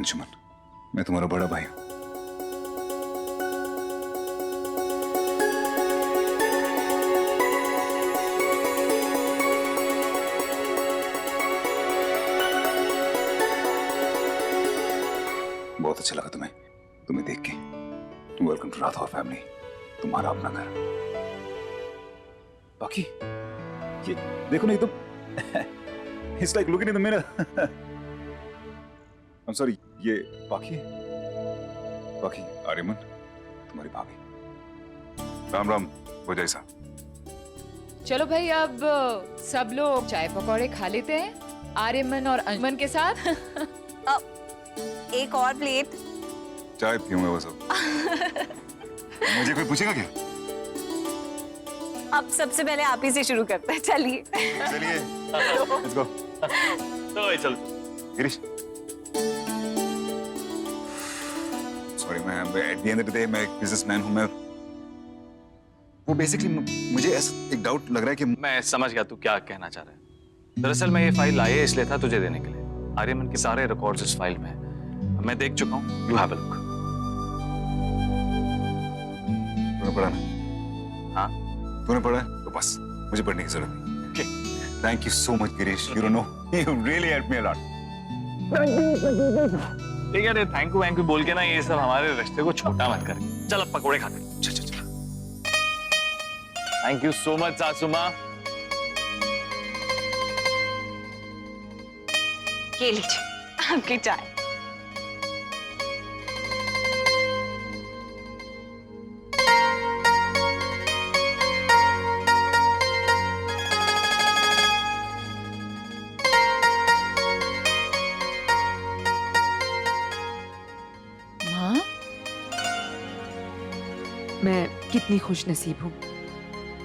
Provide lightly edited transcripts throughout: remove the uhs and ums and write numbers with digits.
अंशुमन, मैं तुम्हारा बड़ा भाई हूं। बहुत अच्छा लगा तुम्हें देख के। वेलकम टू राठौर फैमिली, तुम्हारा अपना घर। बाकी ये देखो ना, एकदम it's like looking in the mirror. I am sorry, ये बाकी आर्यमन तुम्हारी भाभी। राम राम भोजाई साहब। चलो भाई, अब सब लोग चाय पकौड़े खा लेते हैं आर्यमन और अंशुमन के साथ। एक और प्लेट। चाय पीऊंगा वो सब। मुझे कोई पूछेगा क्या? अब सबसे पहले आप ही से शुरू करते हैं, चलिए। Let's go. तो चल गिरीश, सॉरी, मैं at the end of the day मैं एक बिजनेसमैन हूं। मैं वो बेसिकली मुझे ऐसा एक डाउट लग रहा है कि मैं समझ गया तू क्या कहना चाह रहा है। दरअसल मैं ये फाइल लाया इसलिए था तुझे देने के लिए। आर्यमन के सारे रिकॉर्ड्स इस फाइल में हैं। मैं देख चुका हूँ, यू हैव अ लुक। तूने पढ़ा ना? हाँ, तूने पढ़ा है तो बस मुझे पढ़ने की जरूरत नहीं। Okay, thank you so much Girish, you don't know, you really help me a lot. ठीक है, थैंक यू बोल के ना ये सब हमारे रिश्ते को छोटा मत कर। चल अब पकोड़े खाते। चल चल चल। थैंक यू सो मच सासू माँ। ये लीजिए आपकी चाय। माँ, मैं कितनी खुश नसीब हूँ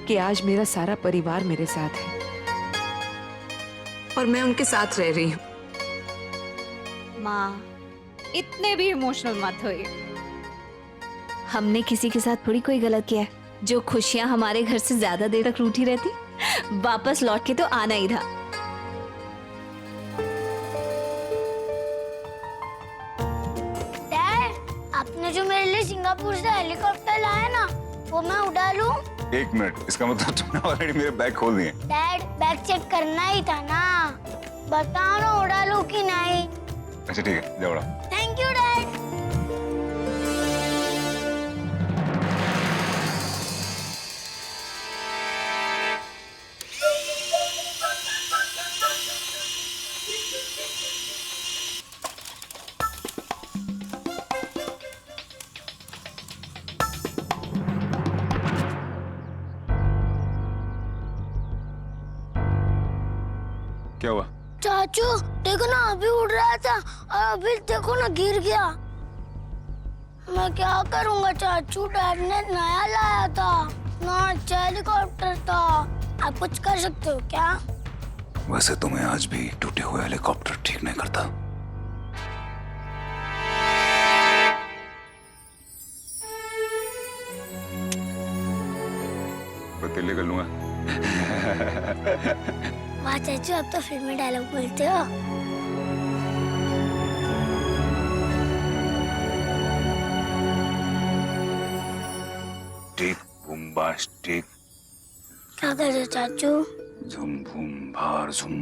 कि आज मेरा सारा परिवार मेरे साथ है और मैं उनके साथ रह रही हूँ। माँ, इतने भी इमोशनल मत होइए। हमने किसी के साथ थोड़ी कोई गलत किया है। जो खुशियां हमारे घर से ज्यादा देर तक रूठी रहती, वापस लौट के तो आना ही था। डैड, आपने जो मेरे लिए सिंगापुर से हेलीकॉप्टर लाया ना, वो मैं उड़ा लूं? एक मिनट, इसका मतलब तुमने ऑलरेडी मेरे बैग खोल दिए? डैड, बैग चेक करना ही था ना, बताओ ना उड़ा लूं कि नहीं? अच्छा ठीक है, जाओ उड़ा। Thank you dad. क्या हुआ? चाचू देखो ना, अभी उड़ रहा था और अभी देखो ना गिर गया। मैं क्या करूंगा चाचू, डैड ने नया लाया था ना, अच्छा हेलीकॉप्टर था। आप कुछ कर सकते हो क्या? वैसे तुम्हें आज भी टूटे हुए हेलीकॉप्टर ठीक नहीं करता। पतीले कर लूंगा। वाह चाचू, आप तो फिल्मी डायलॉग बोलते हो। टिक बूम्बास्टिक, क्या कर रहे हो चाचू? झुम भूम भार झुम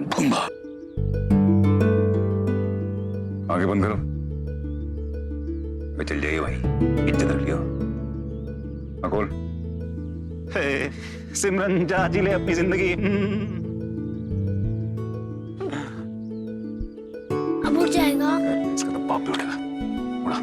भूम्बा। आगे बंद करो। मैं चल जाइए भाई, इज्जत रख लियो। अकोल सिमरन जा जी ले अपनी जिंदगी। अब उड़ जाएगा। इसका तो बाप भी उठेगा। उड़ा।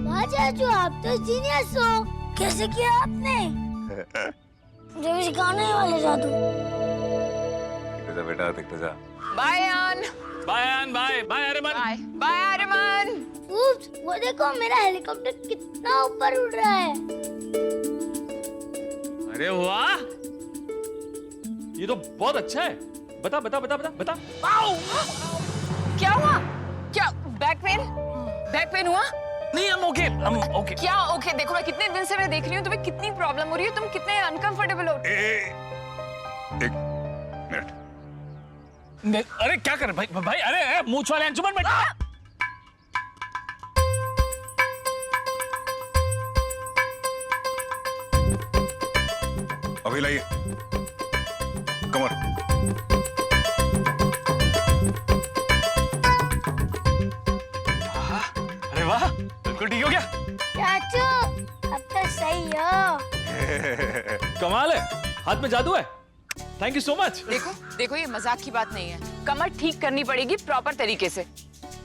वाह चाचू, आप तो जीनियस हो। कैसे किया आपने? मुझे भी सिखाने वाले जादू। देखते जा बेटा, देखते जा। बाय आन। बाय आर्यमन। बाय आर्यमन। उप्स, वो देखो मेरा हेलीकॉप्टर कितना ऊपर उड़ रहा है। अरे वाह, ये तो बहुत अच्छा है। बता बता बता बता बता। क्या हुआ? क्या बैक पेन हुआ? नहीं हम ओके, हम ओके। क्या ओके? देखो मैं कितने दिन से मैं देख रही हूँ तुम्हें कितनी प्रॉब्लम हो रही है, तुम कितने अनकंफर्टेबल हो। एक मिनट। अरे क्या कर भाई भाई, अरे मूछ वाले अंजुमन में। अभी लाइए कमर। अरे वाह, बिल्कुल ठीक हो गया। चाचू अब तो सही हो। कमाल है, हाथ में जादू है। Thank you so much. देखो देखो ये मजाक की बात नहीं है, कमर ठीक करनी पड़ेगी प्रॉपर तरीके से।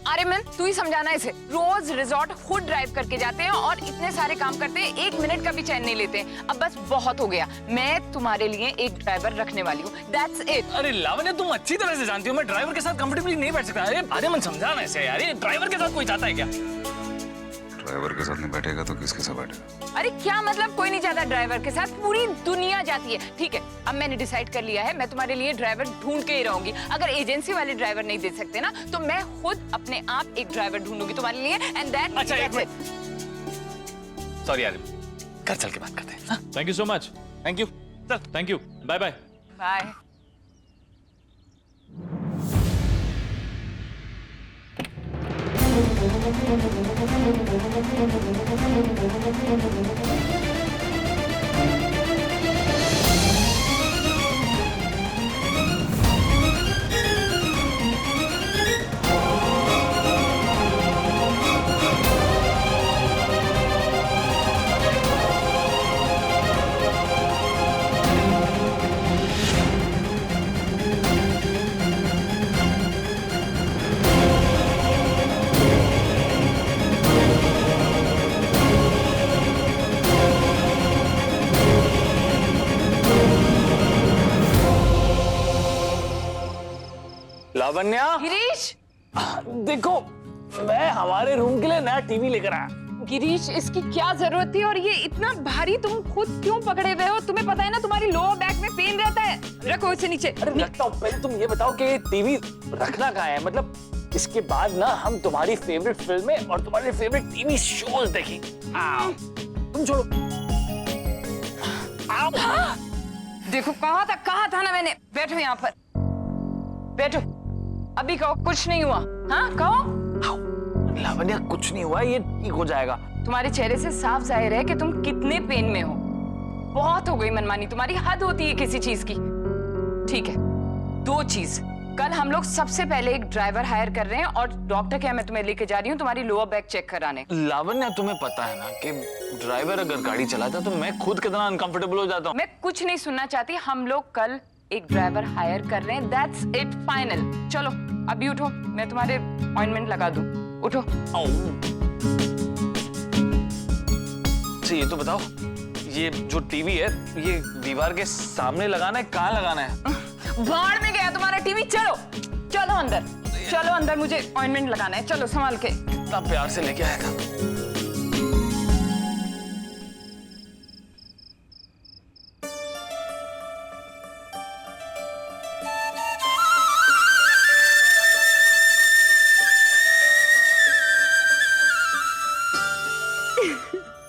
आर्यमन तू ही समझाना इसे। रोज रिजॉर्ट खुद ड्राइव करके जाते हैं और इतने सारे काम करते हैं, 1 मिनट का भी चैन नहीं लेते हैं। अब बस बहुत हो गया, मैं तुम्हारे लिए एक ड्राइवर रखने वाली हूँ, दैट्स इट। अरे लावण्य तुम अच्छी तरह से जानती हो मैं ड्राइवर के साथ कंफर्टेबली नहीं बैठ सकता। अरे मन समझाना ऐसे यार, ये ड्राइवर के साथ कोई जाता है क्या? ड्राइवर के साथ नहीं बैठेगा तो किसके साथ बैठेगा? अरे क्या मतलब कोई नहीं जाता ड्राइवर के साथ, पूरी दुनिया जाती है। ठीक है अब मैंने डिसाइड कर लिया है, मैं तुम्हारे लिए ड्राइवर ढूंढ के ही रहूंगी। अगर एजेंसी वाले ड्राइवर नहीं दे सकते ना तो मैं खुद अपने आप एक ड्राइवर ढूंढूंगी तुम्हारे लिए। एंड दैट अच्छा एक मिनट, सॉरी यार, घर चल के बात करते हैं। Thank you so much. Thank you, चल। Thank you, bye bye. Bye. Lavanya, Girish, देखो मैं हमारे रूम के लिए नया टीवी लेकर आया। गिरीश इसकी क्या जरूरत थी और ये इतना भारी तुम खुद क्यों पकड़े हुए हो? तुम्हें पता है ना तुम्हारी लोअर बैक में पेन रहता है। रखो इसे नीचे। अरे रखता हूँ, पहले तुम ये बताओ कि टीवी रखना कहाँ है? मतलब इसके बाद ना हम तुम्हारी फेवरेट फिल्में और तुम्हारे फेवरेट टीवी शोज देखेंगे। आओ, तुम छोड़ो। आओ। देखो कहा था ना मैंने, बैठो यहाँ पर, बैठो। अभी कहो कुछ नहीं हुआ। हाँ कहो। लावण्या कुछ नहीं हुआ, ये ठीक हो जाएगा। तुम्हारे चेहरे से साफ जाहिर है कि तुम कितने पेन में हो। बहुत हो गई मनमानी तुम्हारी, हद होती है किसी चीज की। ठीक है 2 चीज, कल हम लोग सबसे पहले एक ड्राइवर हायर कर रहे हैं और डॉक्टर के यहाँ मैं तुम्हें लेके जा रही हूँ तुम्हारी लोअर बैक चेक कराने। लावण्या तुम्हें पता है ना कि ड्राइवर अगर गाड़ी चलाता तो मैं खुद कितना अनकंफर्टेबल हो जाता हूँ। मैं कुछ नहीं सुनना चाहती, हम लोग कल एक ड्राइवर हायर कर रहे हैं, दैट्स इट, फाइनल। चलो अभी उठो, मैं तुम्हारे अपॉइंटमेंट लगा दूं। उठो। अच्छा ये तो बताओ, ये जो टीवी है ये दीवार के सामने लगाना है, कहाँ लगाना है? भाड़ में गया तुम्हारा टीवी। चलो चलो अंदर, चलो अंदर, मुझे अपॉइंटमेंट लगाना है। चलो संभाल के। कितना प्यार से लेके आया था।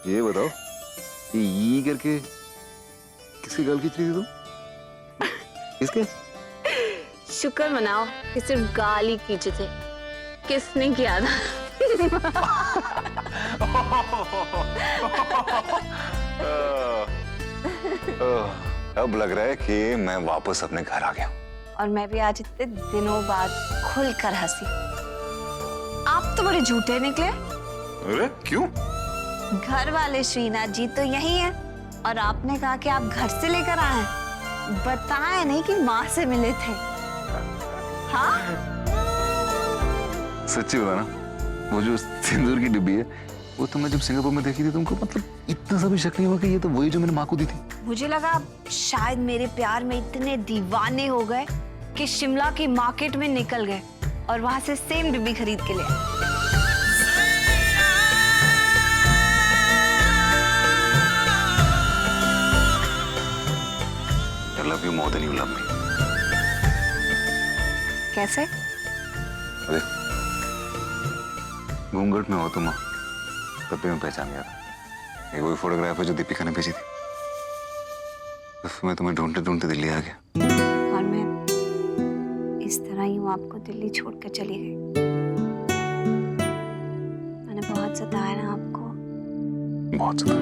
ये बताओ ये करके किसकी गाल खींच रही थी तुम? किसके? शुक्र मनाओ कि सिर्फ गाली खींचे थे, किसने किया था? अब लग रहा है कि मैं वापस अपने घर आ गया। और मैं भी आज इतने दिनों बाद खुलकर हंसी। आप तो बड़े झूठे निकले। अरे क्यों? घर वाले श्रीनाथ जी तो यही है और आपने कहा कि आप घर से लेकर आए हैं, बताया नहीं कि माँ से मिले थे। हाँ सच्ची बता ना, वो जो सिंदूर की डिब्बी है वो तुमने जब सिंगापुर में देखी थी, तुमको मतलब इतना सा भी शक नहीं हुआ कि ये तो वही जो मैंने माँ को दी थी? मुझे लगा आप शायद मेरे प्यार में इतने दीवाने हो गए कि शिमला की मार्केट में निकल गए और वहां से सेम डिब्बी खरीद के ले आए। I love you more than you love me. कैसे? अरे घूंघट में हो तुम, तब भी मैं पहचान गया था। ये वही फोटोग्राफ है जो दीपिका ने भेजी थी। तो फिर मैं तुम्हें ढूंढते ढूंढते दिल्ली आ गया। और मैं इस तरह यूं आपको दिल्ली छोड़कर चली गई। मैंने बहुत सताया ना आपको। बहुत ज्यादा,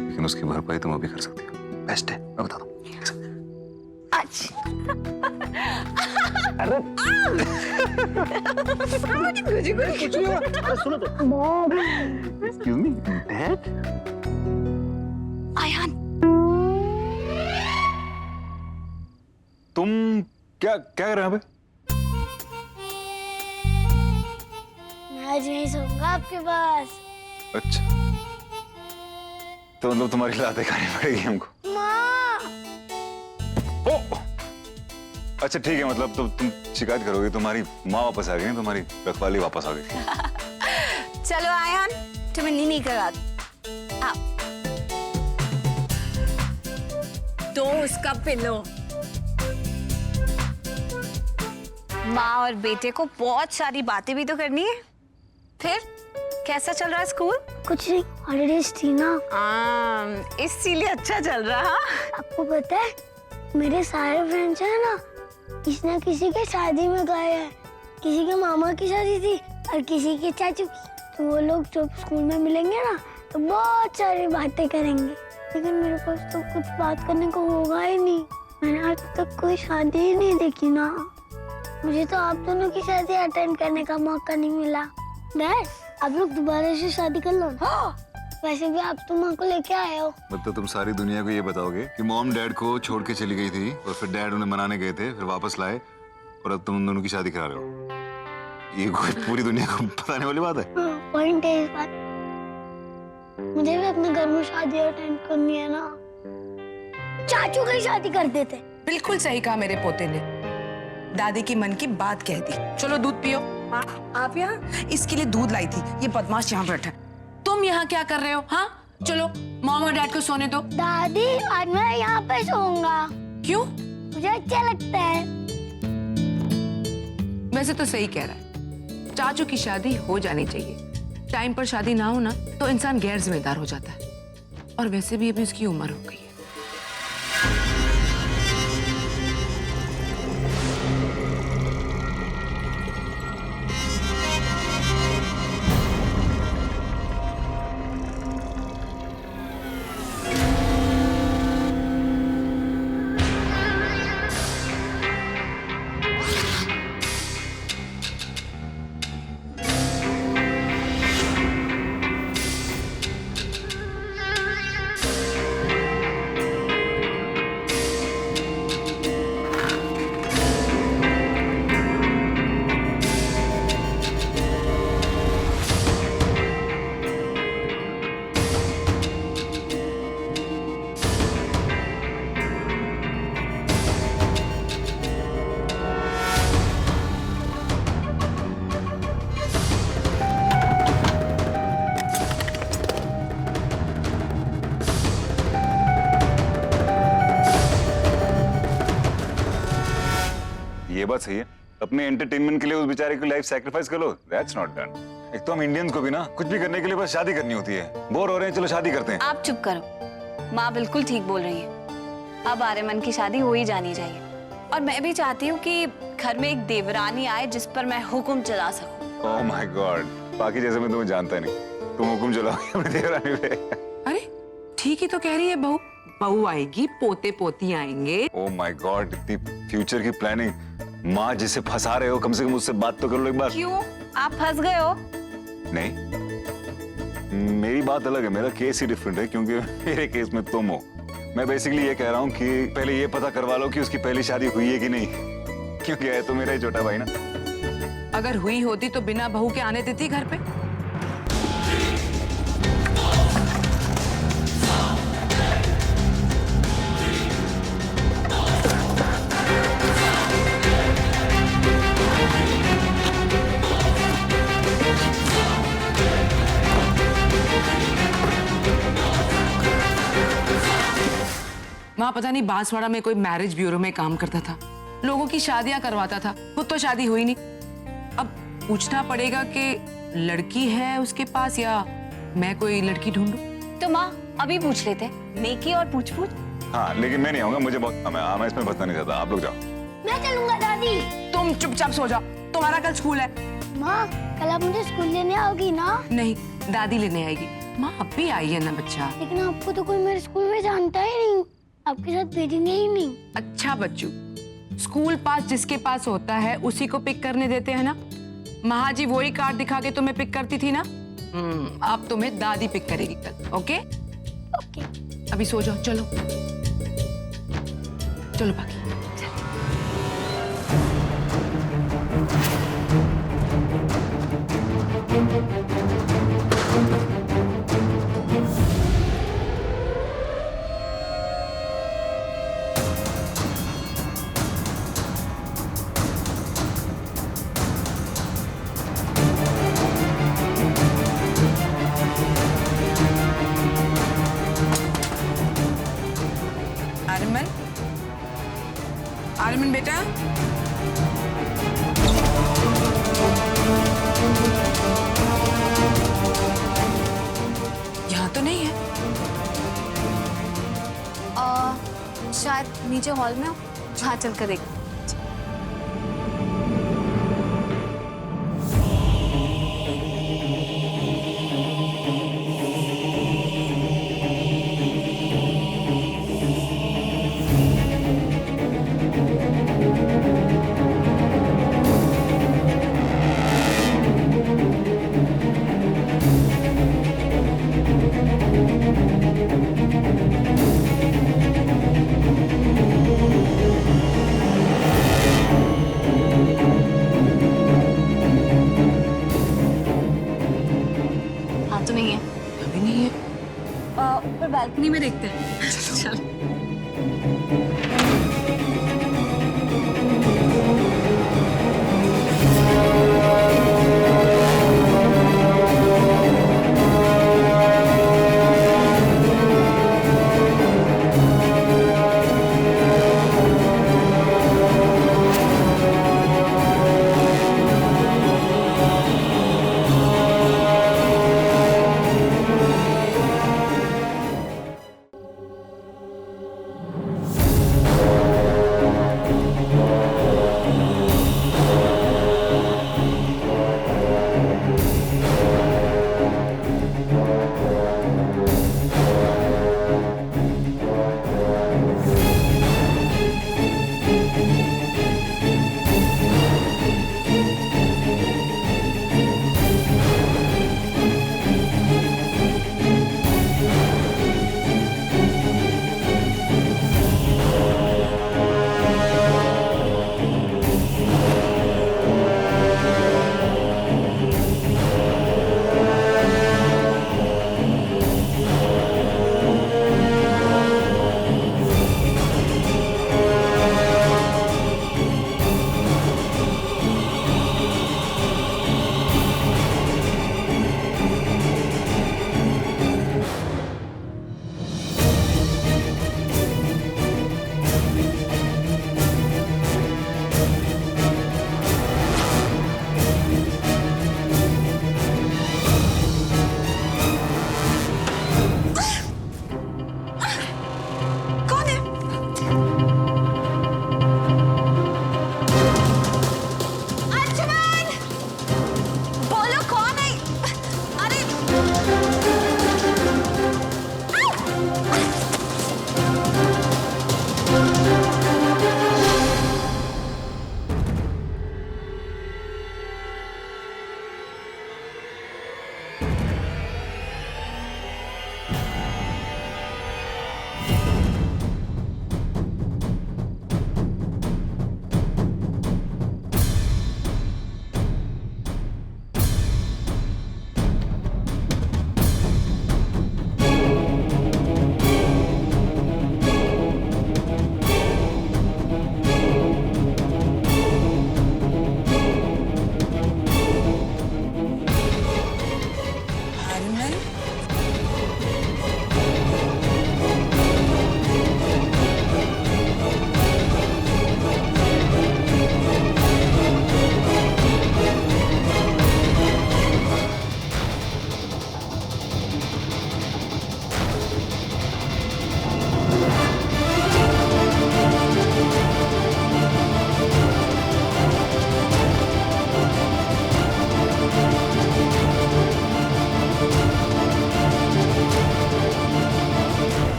लेकिन उसकी भरपाई तुम अभी कर सकती हो। बेस्ट है, मैं बता दूं। अरे Excuse me, Dad? आयान, तुम क्या क्या कर रहे हो अभी? मैं आज नहीं सोऊंगा आपके पास। अच्छा, तो मतलब तुम्हारी लातें खानी पड़ेगी हमको। माँ, ओ! अच्छा ठीक है, मतलब तो तुम शिकायत करोगे। तुम्हारी माँ वापस आ गई, तुम्हारी रखवाली वापस आ गई। चलो आयान, तुम्हें नीनी करा आओ। तो उसका पिलो। माँ और बेटे को बहुत सारी बातें भी तो करनी है। फिर कैसा चल रहा है स्कूल? कुछ नहीं, हॉलीडेज थी ना। इसीलिए अच्छा चल रहा। आपको पता है मेरे सारे फ्रेंड्स हैं ना, किसी न किसी के शादी में गए हैं। किसी के मामा की शादी थी और किसी के चाचू की। तो वो लोग जब स्कूल में मिलेंगे ना तो बहुत सारी बातें करेंगे, लेकिन मेरे पास तो कुछ बात करने को होगा ही नहीं। मैंने आज तक कोई शादी ही नहीं देखी ना। मुझे तो आप दोनों की शादी अटेंड करने का मौका नहीं मिला। डैड, आप लोग दोबारा से शादी कर लो। वैसे भी आप तो माँ को लेके आए हो। मतलब तुम सारी दुनिया को ये बताओगे कि मॉम डैड को छोड़ के चली गई थी और फिर डैड उन्हें मनाने गए थे, फिर वापस लाए और अब तुम उन दोनों की शादी करा रहे हो। ये कोई पूरी दुनिया को बताने वाली बात है? पॉइंट है इस बात। मुझे भी अपने घर में शादी अटेंड करनी है ना। चाचू की शादी कर देते। बिल्कुल सही कहा मेरे पोते ने। दादी की मन की बात कह दी। चलो दूध पियो। आप यहाँ इसके लिए दूध लाई थी। ये बदमाश यहाँ बैठा है। तुम यहाँ क्या कर रहे हो? हाँ, चलो मॉम और डैड को सोने दो। दादी, आज मैं यहाँ पे सोऊंगा। क्यों? मुझे अच्छा लगता है। वैसे तो सही कह रहा है, चाचू की शादी हो जानी चाहिए। टाइम पर शादी ना हो ना तो इंसान गैर जिम्मेदार हो जाता है। और वैसे भी अभी उसकी उम्र हो गई है। ये बात सही है, अपने एंटरटेनमेंट के लिए उस बेचारे की लाइफ सैक्रिफाइस कर लो। That's not done. एक तो हम इंडियंस को भी ना कुछ भी करने के लिए बस शादी करनी होती है। बोर हो रहे हैं, चलो शादी करते हैं। आप चुप करो। माँ बिल्कुल ठीक बोल रही है। अब आर्यमन की शादी हो ही जानी चाहिए। और मैं भी चाहती हूँ कि घर में एक देवरानी आए जिस पर मैं हुक्म चला सकूं। ओह माय गॉड, बाकी जैसे मैं तुम्हें जानता नहीं, तुम हुक्म चलाओगे अपने देवरानी पे। अरे ठीक ही तो कह रही है बहू। बहू आएगी, पोते पोती आएंगे। ओह माय गॉड, इतनी फ्यूचर की प्लानिंग। माँ जिसे फंसा रहे हो, कम से कम उससे बात तो कर लो एक बार। क्यों, आप फंस गए हो? नहीं, मेरी बात अलग है। मेरा केस ही डिफरेंट है, क्योंकि मेरे केस में तुम हो। मैं बेसिकली ये कह रहा हूँ कि पहले ये पता करवा लो कि उसकी पहली शादी हुई है कि नहीं, क्योंकि है तो मेरा ही छोटा भाई ना। अगर हुई होती तो बिना बहू के आने देती घर पे? वहां पता नहीं बांसवाड़ा में कोई मैरिज ब्यूरो में काम करता था, लोगों की शादियां करवाता था। खुद तो शादी हुई नहीं। अब पूछना पड़ेगा कि लड़की है उसके पास या मैं कोई लड़की ढूंढूं? तो माँ अभी पूछ लेते, नेकी और पूछ पूछ। हाँ लेकिन मैं नहीं आऊंगा, मुझे बहुत काम है। हाँ, मैं इसमें फंसना नहीं चाहता, आप लोग जाओ। मैं चलूंगा दादी। तुम चुपचाप सो जाओ, तुम्हारा कल स्कूल है। माँ कल आप मुझे स्कूल लेने आओगी ना? नहीं, दादी लेने आएगी। माँ अब भी आई है ना बच्चा। लेकिन आपको तो कोई मेरे स्कूल में जानता ही नहीं, आपके साथ भेजेंगे ही नहीं। अच्छा बच्चू, स्कूल पास जिसके पास होता है उसी को पिक करने देते हैं ना। महाजी वही कार्ड दिखा के तुम्हें पिक करती थी ना। अब तुम्हें दादी पिक करेगी कल। Okay okay. अभी सो जाओ, चलो चलो बाकी। आर्यमन, आर्यमन बेटा, यहाँ तो नहीं है। शायद नीचे हॉल में हो, वहाँ चल कर देख। हाँ तो नहीं है, अभी नहीं है। ऊपर बालकनी में देखते हैं। चल।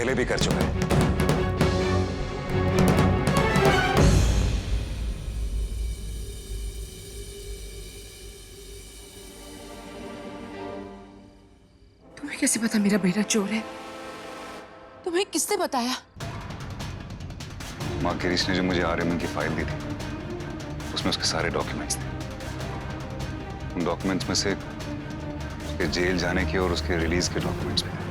पहले भी कर चुका है। तुम्हें कैसे पता मेरा बेटा चोर है? तुम्हें किसने बताया? माँ गिरीश ने जो मुझे आर्यमन की फाइल दी थी उसमें उसके सारे डॉक्यूमेंट्स थे। उन डॉक्यूमेंट्स में से उसके जेल जाने के और उसके रिलीज के डॉक्यूमेंट्स भी थे।